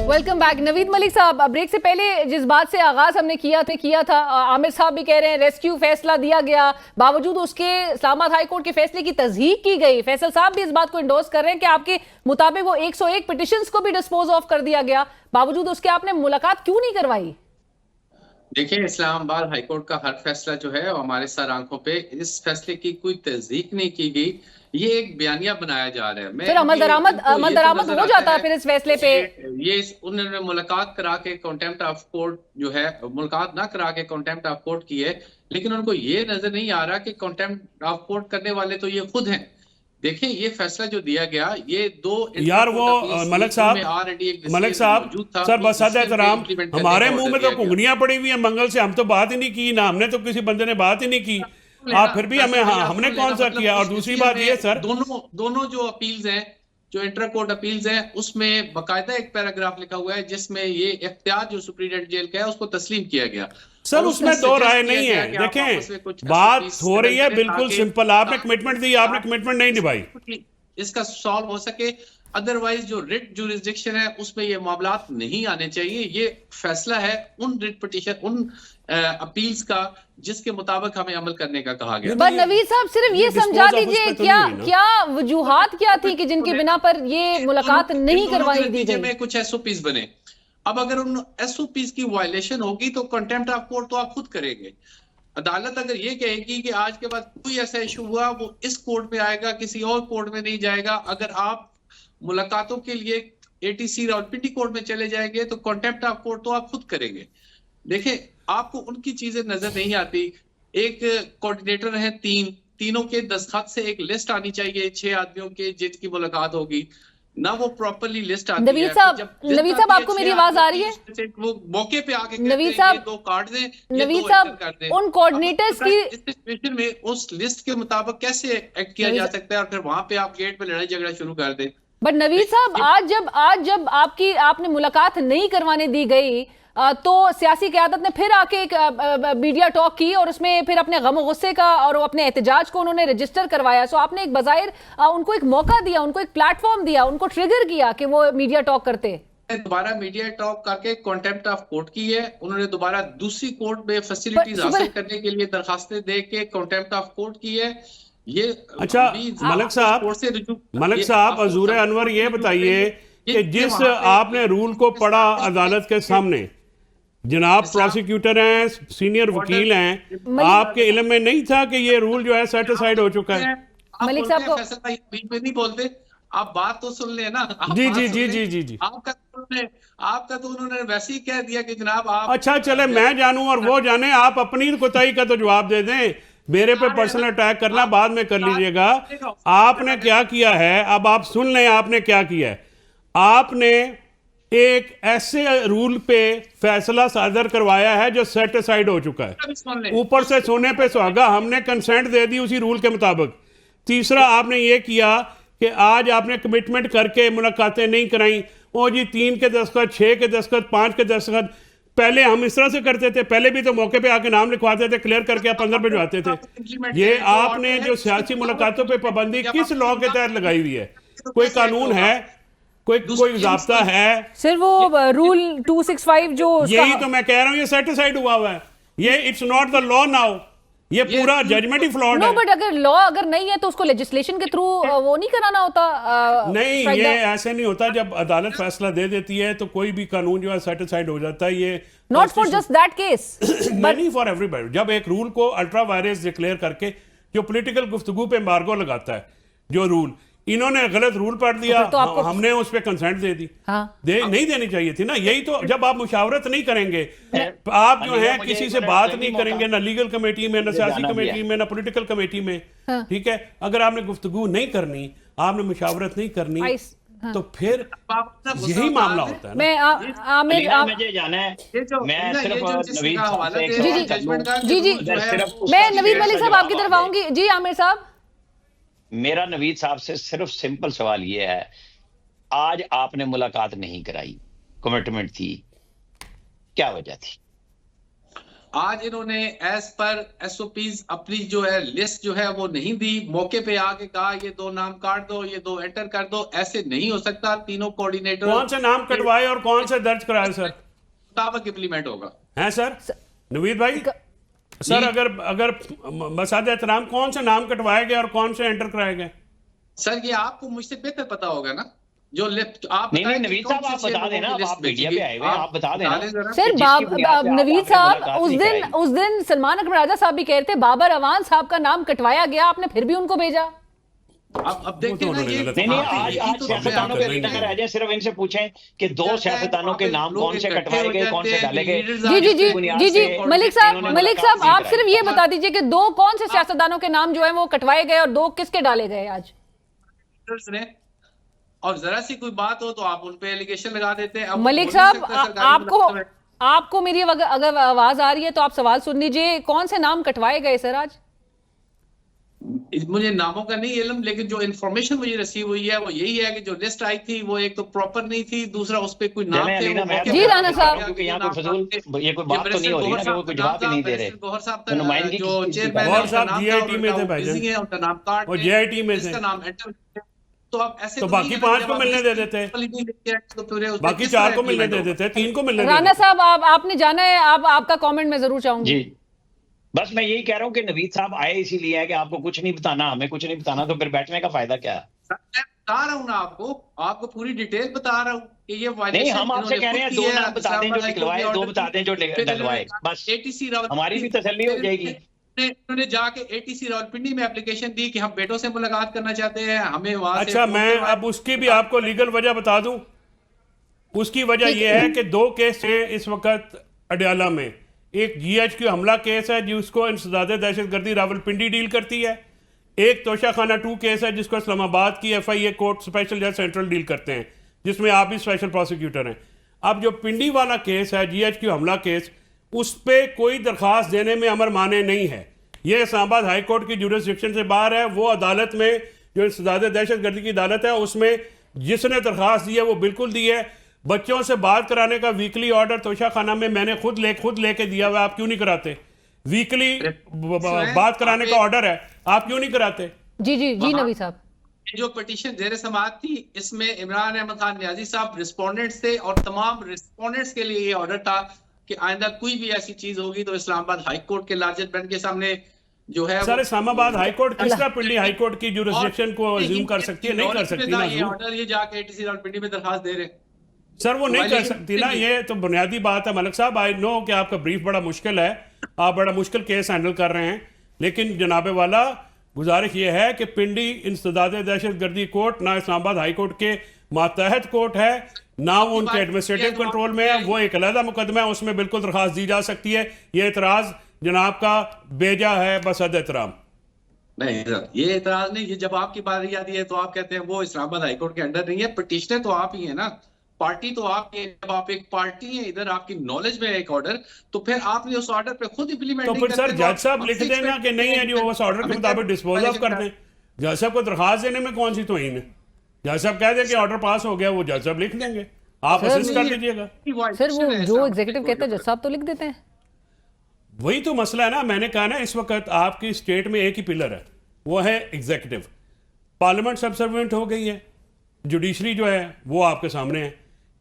Welcome back. Naveed Malik साहब, break से पहले जिस बात से आगाज हमने किया था, आमिर साहब भी कह रहे हैं रेस्क्यू फैसला दिया गया, बावजूद उसके इस्लामाबाद हाई कोर्ट के फैसले की तस्दीक की गई। फैसल साहब भी इस बात को इंडोर्स कर रहे हैं कि आपके मुताबिक वो 101 पिटिशंस को भी डिस्पोज ऑफ कर दिया गया, बावजूद उसके आपने मुलाकात क्यों नहीं करवाई? देखिए, इस्लामाबाद हाईकोर्ट का हर फैसला जो है हमारे सर आंखों पे, इस फैसले की कोई तस्दीक नहीं की गई, ये एक बयानिया बनाया जा रहा है। फिर अमल दरामद हो जाता है फिर इस फैसले पे। ये उन्होंने मुलाकात करा के कंटेम्प्ट ऑफ कोर्ट जो है, मुलाकात ना करा के कंटेम्प्ट ऑफ कोर्ट की है, लेकिन उनको ये नजर नहीं आ रहा कि कंटेम्प्ट ऑफ कोर्ट करने वाले तो ये खुद हैं। देखिए, ये फैसला जो दिया गया, ये दो यार वो मलिक साहब सर बस एहतराम, हमारे मुंह में तो घुंघनियां पड़ी हुई है मंगल से, हम तो बात ही नहीं की ना, हमने तो किसी बंदे ने बात ही नहीं की, आप फिर भी हमें हमने कौन सा किया। और दूसरी बात ये सर, दोनों जो अपील्स हैं, जो इंटर कोर्ट अपील्स हैं, उसमें बकायदा एक पैराग्राफ लिखा हुआ है जिसमें ये इख्तियार जो सुप्रीडेंट जेल का है उसको तस्लीम किया गया। सर उसमें दो राय नहीं है। देखें, बात हो रही है बिल्कुल सिंपल, आपने कमिटमेंट दी, आपने कमिटमेंट नहीं निभाई, इसका सॉल्व हो सके। अदरवाइज जो रिट जुरिस्डिक्शन है उसमें ये मामलात नहीं आने चाहिए। ये फैसला है उन रिट पिटीशन, उन अपील्स का जिसके मुताबिक हमें अमल करने का कहा गया। पर नवीद साहब सिर्फ ये समझा दीजिए, क्या वजूहात क्या थी कि जिनकी बिना पर ये मुलाकात नहीं करवाई दी गई? में कुछ एसओपीज बने। अब अगर उन एसओपीज की वायलेशन होगी तो कंटेम्प्ट ऑफ कोर्ट तो आप खुद करेंगे। अदालत अगर ये कहेगी कि आज के बाद कोई ऐसा इशू हुआ वो इस कोर्ट में आएगा, किसी और कोर्ट में नहीं जाएगा, अगर आप मुलाकातों के लिए एटीसी रावलपिंडी कोर्ट में चले जाएंगे तो कंटेम्प्ट ऑफ कोर्ट तो आप खुद करेंगे। देखिए, आपको उनकी चीजें नजर नहीं आती। एक कोऑर्डिनेटर है, तीनों के दस्तखत से एक लिस्ट आनी चाहिए 6 आदमियों के जिनकी मुलाकात होगी ना, वो प्रॉपर्ली लिस्ट आती है। नवीद साहब आपको मेरी आवाज आ रही है? वो मौके पे आके नवीद साहब, दो कार्ड दें, नवीद साहब उन कोऑर्डिनेटर्स की सिचुएशन में उस लिस्ट के मुताबिक कैसे एक्ट किया जा सकता है और फिर वहां पे आप गेट पे लड़ाई झगड़ा शुरू कर दें। बट नवीद साहब, आज जब आपने मुलाकात नहीं करवाने दी गई तो सियासी क़यादत ने फिर आके एक मीडिया टॉक की और उसमें फिर अपने गम गुस्से का और अपने एहतजाज को उन्होंने रजिस्टर करवाया। सो आपने एक बज़ाहिर उनको एक मौका दिया, उनको एक प्लेटफॉर्म दिया, उनको ट्रिगर किया कि वो मीडिया टॉक करते। दोबारा मीडिया टॉक करके कंटेम्प्ट ऑफ कोर्ट की है। उन्होंने दोबारा दूसरी कोर्ट में फैसिलिटीज हासिल करने के लिए दरखास्तें दे के कंटेम्प्ट ऑफ कोर्ट की है। ये अच्छा मलिक साहब हजूर अनवर, ये बताइए कि जिस आपने रूल को पढ़ा अदालत के सामने, जनाब प्रोसिक्यूटर हैं, सीनियर वकील हैं, आपके इल्म में नहीं था कि ये रूल जो है सेटिस्फाइड हो चुका है? मलिक साहब को नहीं बोलते, आप बात तो सुन ले ना। जी जी जी जी जी जी आपका तो उन्होंने वैसे ही कह दिया कि जनाब आप। अच्छा चले, मैं जानूं और वो जाने, आप अपनी कोताही का तो जवाब दे दें, मेरे पे पर्सनल अटैक करना बाद में कर लीजिएगा। आपने क्या किया है, अब आप सुन लें आपने क्या किया है। आपने एक ऐसे रूल पे फैसला सादर करवाया है जो सेटिस्फाइड हो चुका है, ऊपर से सोने पे सुहागा, हमने कंसेंट दे दी उसी रूल के मुताबिक। तीसरा आपने ये किया कि आज आपने कमिटमेंट करके मुलाकातें नहीं कराई, ओ जी 3 के दस्तखत, 6 के दस्तखत, 5 के दस्तखत। पहले हम इस तरह से करते थे, पहले भी तो मौके पे आके नाम लिखवाते थे, क्लियर करके आप 15 भिजवाते थे। ये आपने जो सियासी मुलाकातों पे पाबंदी किस लॉ के तहत लगाई हुई है? कोई कानून है, कोई ज़ाब्ता है? सिर्फ वो रूल 265 जो, यही तो मैं कह रहा हूँ, ये सेटिस्फाइड हुआ हुआ है, ये it's not the law now, ये पूरा जजमेंट ही फ्लॉड है। बट अगर लॉ अगर नहीं है तो उसको लेजिस्लेशन के थ्रू वो नहीं कराना होता। नहीं, ये ऐसे नहीं होता। जब अदालत फैसला दे देती है तो कोई भी कानून जो है सेटिस्फाइड हो जाता है। ये not for just that case, नहीं फॉर एवरीबॉडी। जब एक रूल को अल्ट्रा वायरस डिक्लेयर करके जो पॉलिटिकल गुफ्तगू पे एम्बार्गो लगाता है, जो रूल इन्होंने गलत रूल पढ़ दिया, तो हमने उस पर कंसेंट दे दी। हाँ। नहीं देनी चाहिए थी ना। यही तो, जब आप मुशावरत नहीं करेंगे, आप जो है किसी से बात नहीं करेंगे, ना लीगल कमेटी में, ना सियासी कमेटी में, ना पॉलिटिकल कमेटी में, ठीक है, अगर आपने गुफ्तगू नहीं करनी, आपने मुशावरत नहीं करनी, तो फिर यही मामला होता है। मैं नवीद मलिक साहब आपकी तरफ आऊंगी। जी आमिर साहब, मेरा नवीद साहब से सिर्फ सिंपल सवाल ये है, आज आपने मुलाकात नहीं कराई, कमिटमेंट थी, क्या वजह थी? आज इन्होंने एज पर SOPs अपनी जो है लिस्ट जो है वो नहीं दी, मौके पे आके कहा ये 2 नाम काट दो, ये 2 एंटर कर दो। ऐसे नहीं हो सकता। तीनों कोऑर्डिनेटर कौन से नाम कटवाए और कौन से दर्ज कराए सर? मुताबिक इम्प्लीमेंट होगा। हैं सर नवीद भाई? सर अगर मसाद एहतराम कौन से नाम कटवाए गए और कौन से एंटर कराए गए? सर ये आपको मुझसे बेहतर पता होगा ना। जो लिस्ट आप नहीं नवीद साहब आप बता देना, आप मीडिया पे आए हुए हैं, आप बता देना सर। नवीद साहब उस दिन सलमान अकबर राजा साहब भी कह रहे थे बाबर अवान साहब का नाम कटवाया गया, आपने फिर भी उनको भेजा। अब देखिए ना ये नहीं आज सियासतदानों के रीना में रह जाए, सिर्फ इनसे पूछें कि 2 सियासतदानों के नाम कौन से कटवाए गए, कौन से डाले गए। जी मलिक साहब आप सिर्फ ये बता दीजिए कि 2 कौन से सियासतदानों के नाम जो है वो कटवाए गए और 2 किसके डाले गए आज? और जरा सी कोई बात हो तो आप उन पे एलिगेशन लगा देते हैं। मलिक साहब आपको मेरी अगर आवाज आ रही है तो आप सवाल सुन लीजिए। कौन से नाम कटवाए गए सर आज? मुझे नामों का नहीं इल्म, लेकिन जो इन्फॉर्मेशन मुझे रिसीव हुई है वो यही है कि जो लिस्ट आई थी वो एक तो प्रॉपर नहीं थी, दूसरा उस पे कोई नाम थे। जी राना साहब, क्योंकि यहाँ कोई फजूल ये कोई बात तो नहीं हो रही ना कि वो कोई जवाब ही नहीं दे रहे। गौहर साहब तो नुमाइंदगी जो चेयरमैन गौहर साहब GIT में थे भाईजान, उनका नाम काट और GIT में थे, नाम एंटर। तो अब ऐसे तो बाकी 5 को मिलने दे देते, बाकी 4 को मिलने दे देते, 3 को मिलने। राना साहब आपने जाना है, आपका कमेंट मैं जरूर चाहूंगी। जी बस मैं यही कह रहा हूँ कि नवीद साहब आए इसीलिए है कि आपको कुछ नहीं बताना, हमें कुछ नहीं बताना, तो फिर बैठने का फायदा क्या है? बता रहा हूँ ना आपको पूरी डिटेल बता रहा हूँ कि ये नहीं, हम आपसे कह रहे हैं 2 नाम बता दें जो निकलवाए, 2 बता दें जो डलवाए, बस ATC रावल हमारी भी तसल्ली हो जाएगी। उन्होंने जाके ATC रावलपिंडी में एप्लीकेशन दी कि हम बेटों से मुलाकात करना चाहते हैं, हमें वहां अच्छा मैं अब उसकी भी आपको लीगल वजह बता दूं। उसकी वजह यह है कि 2 केस हैं इस वक्त अडयाला में। एक GHQ हमला केस है जिसको इंसदादे दहशतगर्दी रावलपिंडी डील करती है, एक तोशा खाना 2 केस है जिसको इस्लामाबाद की FIA कोर्ट स्पेशल जज सेंट्रल डील करते हैं, जिसमें आप भी स्पेशल प्रोसिक्यूटर हैं। अब जो पिंडी वाला केस है GHQ हमला केस, उस पर कोई दरख्वास्त देने में अमर माने नहीं है। ये इस्लामाबाद हाई कोर्ट की जुरिस्डिक्शन से बाहर है। वो अदालत में जो इंसदादे दहशतगर्दी की अदालत है उसमें जिसने दरख्वास्त दी है वो बिल्कुल दी है। बच्चों से बात कराने का वीकली ऑर्डर तोशा खाना में मैंने खुद लेके दिया हुआ, आप क्यों नहीं कराते? वीकली बात कराने का ऑर्डर है, आप क्यों नहीं कराते? जी नवी साहब, जो पिटीशन जेर समाअत थी इसमें इमरान अहमद खान नियाजी साहब रिस्पोंडेंट्स थे और तमाम रिस्पोंडेंट्स के लिए ये ऑर्डर था कि आइंदा कोई भी ऐसी चीज होगी तो इस्लामाबाद हाई कोर्ट के लार्जेस्ट बेंच के सामने जो है सर इस्लामाबाद हाई कोर्ट किस तरह पिंडी हाई कोर्ट की जुरिस्डिक्शन को अज्यूम कर सकती है? नहीं कर सकती ना। ये ऑर्डर ये जाके ATC रावलपिंडी में दरखास्त दे रहे सर, वो नहीं कर सकती ना। ये तो बुनियादी बात है मलिक साहब। आई नो कि आपका ब्रीफ बड़ा मुश्किल है, आप बड़ा मुश्किल केस हैंडल कर रहे हैं, लेकिन जनाबे वाला गुजारिश ये है कि पिंडी इंसदादे दहशतगर्दी कोर्ट ना इस्लामाबाद हाई कोर्ट के मातहत कोर्ट है, ना वो उनके एडमिनिस्ट्रेटिव कंट्रोल में है। वो एक अलग मुकदमा है, उसमें बिल्कुल दरखास्त दी जा सकती है। ये एतराज जनाब का बेजा है, बस अद एहतराम। नहीं सर, ये एतराज नहीं। ये जब आपकी बारी आती है तो आप कहते हैं वो इस्लामाबाद हाई कोर्ट के अंडर नहीं है। पिटिशनर तो आप ही है ना, पार्टी तो आप है। जब आप एक पार्टी है, इधर आपकी नॉलेज में एक ऑर्डर, तो फिर आपने उस ऑर्डर पे खुद इंप्लीमेंट तो फिर सर जज साहब लिख देना कि नहीं है जो उस ऑर्डर के मुताबिक डिस्पोज ऑफ कर दें। जज साहब को दरखास्त देने में कौन सी तोहीन है? जज साहब कह दें कि ऑर्डर पास हो गया, वो जज साहब लिख देंगे, आप असिस्ट कर लीजिएगा। सर वो जो एग्जीक्यूटिव कहते हैं जज साहब तो लिख देते हैं। वही तो मसला है ना। मैंने कहा ना, इस वक्त आपकी स्टेट में एक ही पिलर है, वो है एग्जीक्यूटिव। पार्लियामेंट सबसर्विएंट हो गई है, जुडिशरी जो है वो आपके सामने है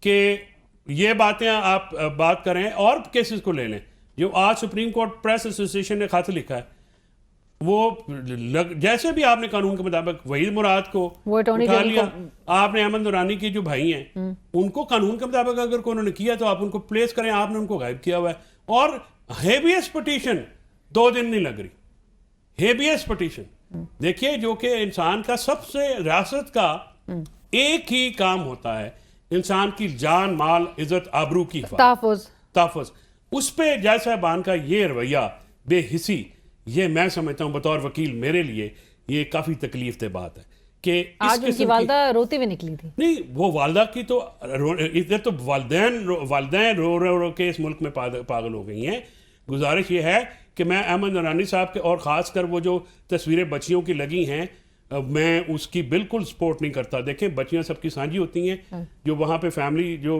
कि ये बातें आप बात करें। और केसेस को ले लें, जो आज सुप्रीम कोर्ट प्रेस एसोसिएशन ने खत लिखा है, वो जैसे भी आपने कानून के मुताबिक वहीद मुराद को उठा लिया, आपने अहमद नूरानी की जो भाई हैं उनको कानून के मुताबिक अगर कोई उन्होंने किया तो आप उनको प्लेस करें, आपने उनको गायब किया हुआ है। और हेबियस पिटीशन 2 दिन नहीं लग रही। हेबियस पिटीशन देखिए, जो कि इंसान का सबसे रियासत का एक ही काम होता है, इंसान की जान माल इज्जत आबरू की तहफ़्फ़ुज़। उस पे जज साहबान का ये रवैया बेहिसी, ये मैं समझता हूँ बतौर वकील मेरे लिए ये काफ़ी तकलीफ दे बात है कि आज उनकी वालदा रोती हुई निकली थी। नहीं, वो वालदा की तो इधर तो वालदैन रो के इस मुल्क में पागल हो गई हैं। गुजारिश ये है कि मैं अहमद नूरानी साहब के और ख़ासकर वो जो तस्वीरें बच्चियों की लगी हैं, मैं उसकी बिल्कुल सपोर्ट नहीं करता। देखें, बच्चियां सबकी साझी होती हैं। जो वहाँ पे फैमिली जो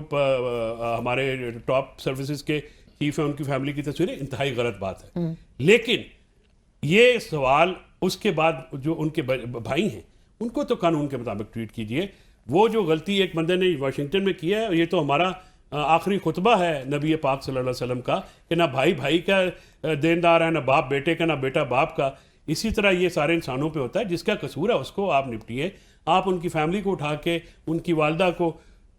हमारे टॉप सर्विसेज के चीफ है उनकी फैमिली की तस्वीरें, इंतहाई गलत बात है। लेकिन ये सवाल उसके बाद जो उनके भाई हैं उनको तो कानून के मुताबिक ट्रीट कीजिए। वो जो गलती एक बंदे ने वाशिंगटन में किया है, ये तो हमारा आखिरी खुतबा है नबी पाक सल्लल्लाहु अलैहि वसल्लम का कि ना भाई भाई का देनदार है, ना बाप बेटे का, ना बेटा बाप का। इसी तरह ये सारे इंसानों पे होता है। जिसका कसूर है उसको आप निपटिए। आप उनकी फैमिली को उठा के उनकी वालदा को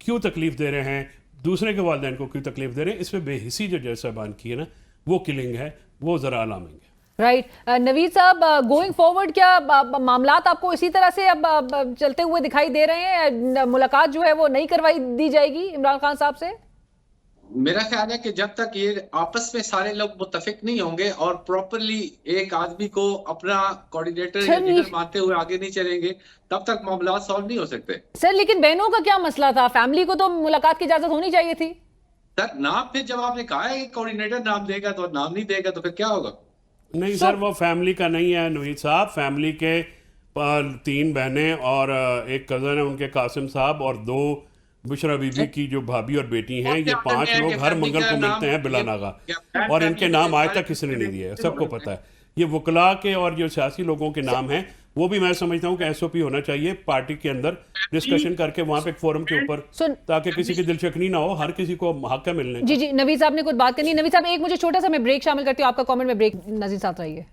क्यों तकलीफ दे रहे हैं, दूसरे के वालिदैन को क्यों तकलीफ दे रहे हैं? इस पर बेहिसी जो जज साहबान की है ना, वो किलिंग है, वो ज़रा अलार्मिंग है। राइट नवीद साहब, गोइंग फॉरवर्ड क्या मामलात आपको इसी तरह से अब चलते हुए दिखाई दे रहे हैं? मुलाकात जो है वो नहीं करवाई दी जाएगी इमरान खान साहब से? मेरा ख्याल है कि जब तक ये आपस में सारे लोग मुत्तफिक नहीं होंगे और प्रॉपरली एक आदमी को अपना कोऑर्डिनेटर या लीडर मानते हुए आगे नहीं चलेंगे, तब तक मामला सॉल्व नहीं हो सकते। सर लेकिन बहनों का क्या मसला था? फैमिली को तो मुलाकात की इजाजत होनी चाहिए थी। सर नाम, फिर जब आपने कहा है कि कोऑर्डिनेटर नाम देगा तो नाम नहीं देगा तो फिर क्या होगा? नहीं सर, वो फैमिली का नहीं है नवीद साहब। फैमिली के 3 बहनें और एक कज़न है उनके कासिम साहब, और 2 बुशरा बीबी की जो भाभी और बेटी हैं। ये 5 लोग हर मंगल को मिलते हैं बिला नागा, और इनके नाम आज तक किसी ने नहीं दिए, सबको पता है। ये वकला के और जो सियासी लोगों के नाम हैं वो भी मैं समझता हूँ कि SOP होना चाहिए पार्टी के अंदर, डिस्कशन करके वहाँ पे एक फोरम के ऊपर, ताकि किसी की दिलचस्पी ना हो, हर किसी को हक है मिलने। जी जी नवीद साहब ने कुछ बात करनी है। नवीद साहब एक मुझे छोटा सा मैं ब्रेक शामिल करती हूँ आपका कमेंट में। ब्रेक नज़ीर साथ रहिए।